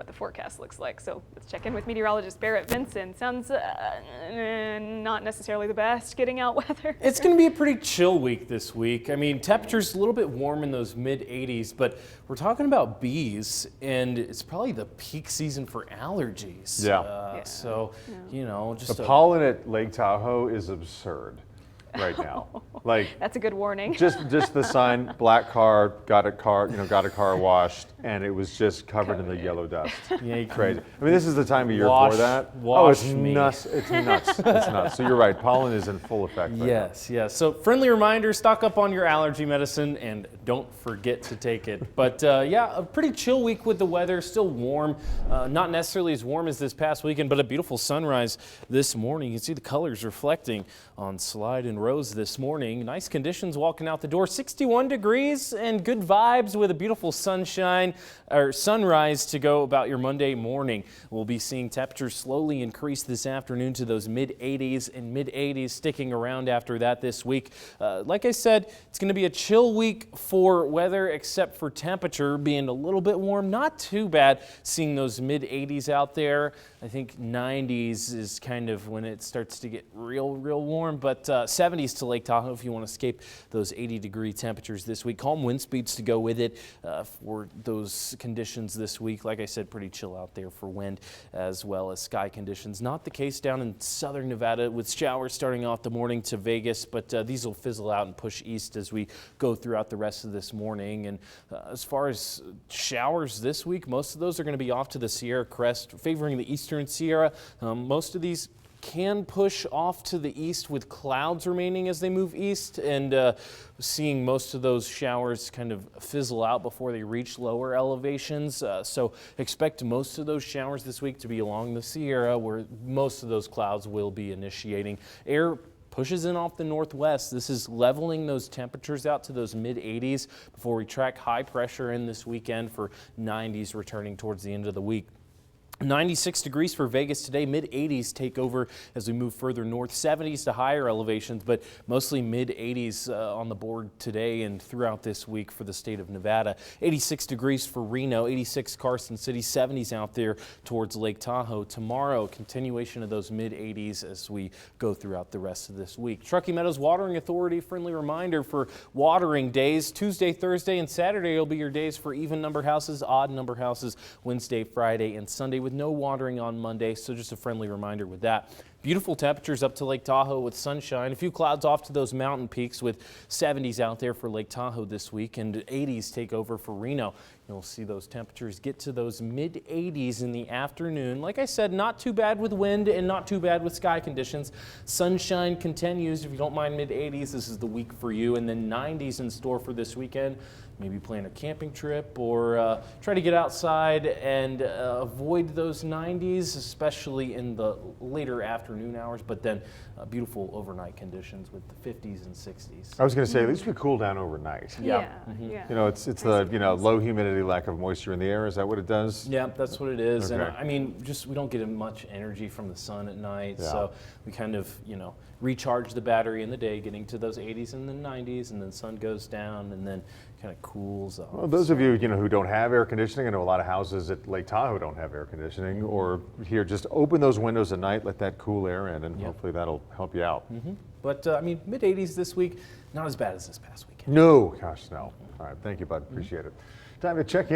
what the forecast looks like. So let's check in with meteorologist Barrett Vinson. Sounds not necessarily the best getting out weather. It's going to be a pretty chill week this week. I mean, temperatures a little bit warm in those mid 80s, but we're talking about bees, and it's probably the peak season for allergies. So, you know, just the pollen at Lake Tahoe is absurd right now. Like, that's a good warning. just the sign, black car, got a car washed, and it was just covered in the yellow dust. Yeah, crazy. I mean, this is the time of year for that. Wash it's me. nuts. It's nuts. It's nuts. So you're right. Pollen is in full effect right now. Yes. So friendly reminder, stock up on your allergy medicine and don't forget to take it. But yeah, a pretty chill week with the weather, still warm. Not necessarily as warm as this past weekend, but a beautiful sunrise this morning. You can see the colors reflecting on Slide and Rose this morning. Nice conditions walking out the door. 61 degrees and good vibes with a beautiful sunrise to go about your Monday morning. We'll be seeing temperatures slowly increase this afternoon to those mid 80s and mid 80s, sticking around after that this week. Like I said, it's going to be a chill week for weather, except for temperature being a little bit warm. Not too bad seeing those mid 80s out there. I think 90s is kind of when it starts to get real warm, but 70s to Lake Tahoe if you want to escape those 80-degree temperatures this week. Calm wind speeds to go with it for those conditions this week. Like I said, pretty chill out there for wind as well as sky conditions. Not the case down in southern Nevada with showers starting off the morning to Vegas, but these will fizzle out and push east as we go throughout the rest of this morning. And as far as showers this week, most of those are going to be off to the Sierra Crest, favoring the eastern Sierra. Most of these can push off to the east with clouds remaining as they move east, and seeing most of those showers kind of fizzle out before they reach lower elevations. So expect most of those showers this week to be along the Sierra, where most of those clouds will be initiating. Air pushes in off the northwest. This is leveling those temperatures out to those mid 80s before we track high pressure in this weekend for 90s returning towards the end of the week. 96 degrees for Vegas today, mid 80s take over as we move further north, 70s to higher elevations, but mostly mid 80s on the board today and throughout this week for the state of Nevada. 86 degrees for Reno, 86 Carson City, 70s out there towards Lake Tahoe. Tomorrow, continuation of those mid 80s as we go throughout the rest of this week. Truckee Meadows Watering Authority, friendly reminder for watering days. Tuesday, Thursday, and Saturday will be your days for even number houses, odd number houses, Wednesday, Friday, and Sunday with no watering on Monday, so just a friendly reminder with that. Beautiful temperatures up to Lake Tahoe with sunshine. A few clouds off to those mountain peaks with 70s out there for Lake Tahoe this week, and 80s take over for Reno. You'll see those temperatures get to those mid 80s in the afternoon. Like I said, not too bad with wind and not too bad with sky conditions. Sunshine continues. If you don't mind mid 80s, this is the week for you. And then 90s in store for this weekend. Maybe plan a camping trip or try to get outside and avoid those 90s, especially in the later afternoon hours, but then beautiful overnight conditions with the 50s and 60s. I was going to say, at least we cool down overnight. Yeah. You know, it's the low humidity, lack of moisture in the air. Is that what it does? Yeah, that's what it is. Okay. And I mean, we don't get much energy from the sun at night, so we kind of, recharge the battery in the day, getting to those 80s and then 90s, and then sun goes down and then kind of cools off. Well, those of you, who don't have air conditioning, I know a lot of houses at Lake Tahoe don't have air conditioning, or here, just open those windows at night, let that cool air in, and hopefully that'll help you out. But I mean, mid 80s this week, not as bad as this past weekend. No, gosh, no. All right, thank you, bud. Appreciate it. Time to check in.